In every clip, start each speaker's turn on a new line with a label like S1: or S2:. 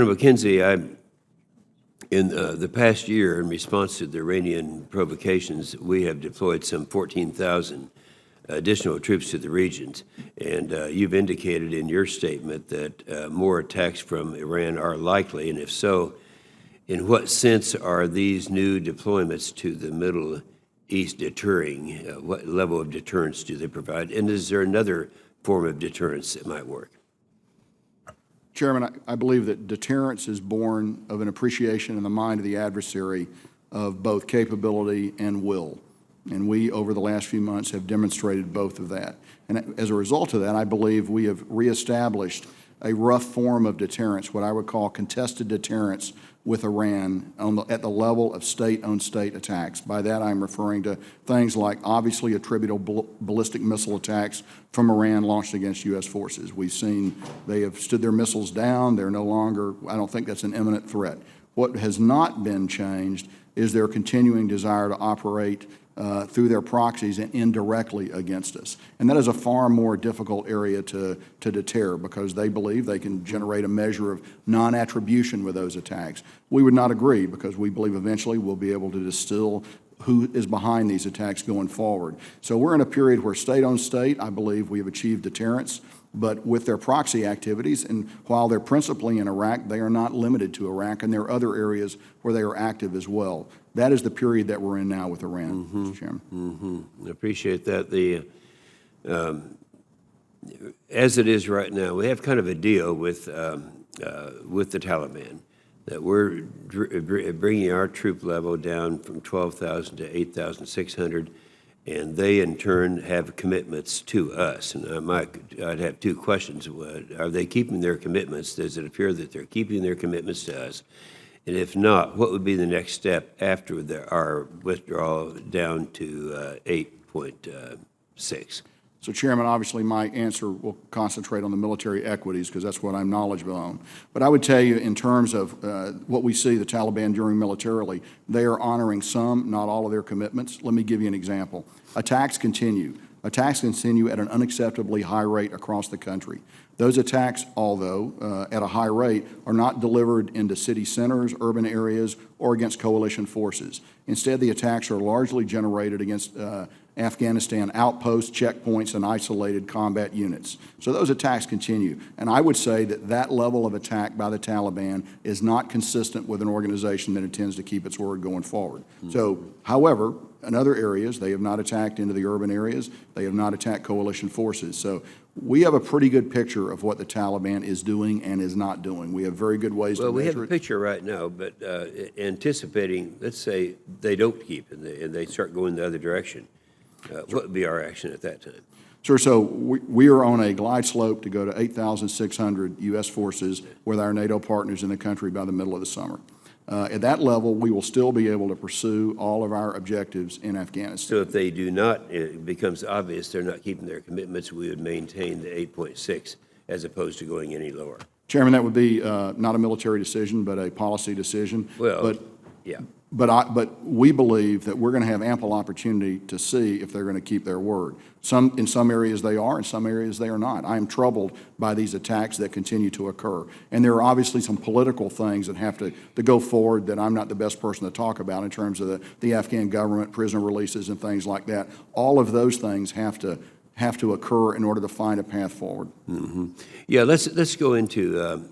S1: McKenzie, in the past year, in response to the Iranian provocations, we have deployed some 14,000 additional troops to the regions. And you've indicated in your statement that more attacks from Iran are likely, and if so, in what sense are these new deployments to the Middle East deterring? What level of deterrence do they provide? And is there another form of deterrence that might work?
S2: Chairman, I believe that deterrence is born of an appreciation in the mind of the adversary of both capability and will. And we, over the last few months, have demonstrated both of that. And as a result of that, I believe we have reestablished a rough form of deterrence, what I would call contested deterrence with Iran at the level of state-on state attacks. By that, I'm referring to things like obviously attributable ballistic missile attacks from Iran launched against U.S. forces. We've seen they have stood their missiles down. They're no longer, I don't think that's an imminent threat. What has not been changed is their continuing desire to operate through their proxies and indirectly against us. And that is a far more difficult area to deter because they believe they can generate a measure of non-attribution with those attacks. We would not agree because we believe eventually we'll be able to distill who is behind these attacks going forward. So we're in a period where state on state, I believe we have achieved deterrence, but with their proxy activities, and while they're principally in Iraq, they are not limited to Iraq, and there are other areas where they are active as well. That is the period that we're in now with Iran, Mr. Chairman.
S1: I appreciate that. As it is right now, we have kind of a deal with the Taliban that we're bringing our troop level down from 12,000 to 8,600, and they in turn have commitments to us. And I'd have two questions. Are they keeping their commitments? Does it appear that they're keeping their commitments to us? And if not, what would be the next step after our withdrawal down to 8.6?
S2: So, Chairman, obviously my answer will concentrate on the military equities because that's what I'm knowledgeable on. But I would tell you in terms of what we see the Taliban doing militarily, they are honoring some, not all of their commitments. Let me give you an example. Attacks continue. Attacks continue at an unacceptably high rate across the country. Those attacks, although at a high rate, are not delivered into city centers, urban areas, or against coalition forces. Instead, the attacks are largely generated against Afghanistan outposts, checkpoints, and isolated combat units. So those attacks continue. And I would say that that level of attack by the Taliban is not consistent with an organization that intends to keep its word going forward. So, however, in other areas, they have not attacked into the urban areas. They have not attacked coalition forces. So we have a pretty good picture of what the Taliban is doing and is not doing. We have very good ways to measure it.
S1: Well, we have a picture right now, but anticipating, let's say they don't keep and they start going the other direction. What would be our action at that time?
S2: Sure. So we are on a glide slope to go to 8,600 U.S. forces with our NATO partners in the country by the middle of the summer. At that level, we will still be able to pursue all of our objectives in Afghanistan.
S1: So if they do not, it becomes obvious they're not keeping their commitments, we would maintain the 8.6 as opposed to going any lower.
S2: Chairman, that would be not a military decision, but a policy decision.
S1: Well, yeah.
S2: But we believe that we're going to have ample opportunity to see if they're going to keep their word. In some areas they are, in some areas they are not. I am troubled by these attacks that continue to occur. And there are obviously some political things that have to go forward that I'm not the best person to talk about in terms of the Afghan government, prisoner releases and things like that. All of those things have to occur in order to find a path forward.
S1: Yeah, let's go into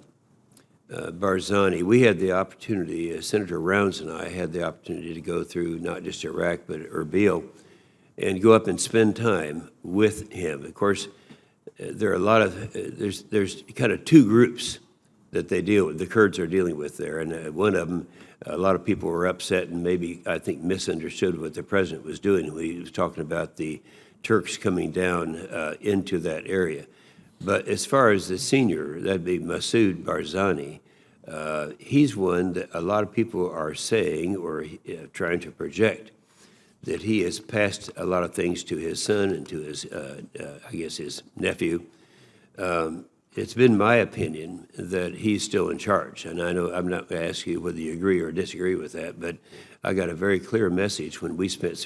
S1: Barzani. We had the opportunity, Senator Rounds and I had the opportunity to go through not just Iraq but Erbil and go up and spend time with him. Of course, there are a lot of, there's kind of two groups that they deal with, the Kurds are dealing with there, and one of them, a lot of people were upset and maybe, I think, misunderstood what the president was doing. He was talking about the Turks coming down into that area. But as far as the senior, that'd be Masoud Barzani, he's one that a lot of people are saying or trying to project that he has passed a lot of things to his son and to his, I guess, his nephew. It's been my opinion that he's still in charge. And I know I'm not going to ask you whether you agree or disagree with that, but I got a very clear message when we spent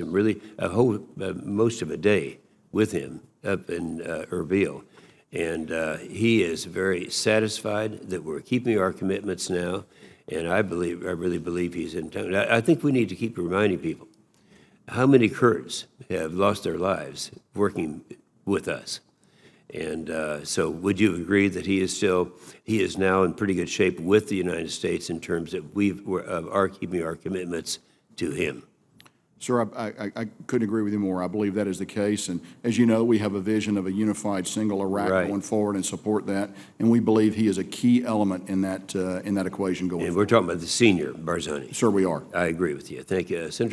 S1: most of a day with him up in Erbil. And he is very satisfied that we're keeping our commitments now, and I really believe he's in town. I think we need to keep reminding people how many Kurds have lost their lives working with us. And so would you agree that he is now in pretty good shape with the United States in terms that we are keeping our commitments to him?
S2: Sir, I couldn't agree with you more. I believe that is the case. And as you know, we have a vision of a unified single Iraq going forward and support that. And we believe he is a key element in that equation going forward.
S1: And we're talking about the senior Barzani.
S2: Sir, we are.
S1: I agree with you. Thank you. Senator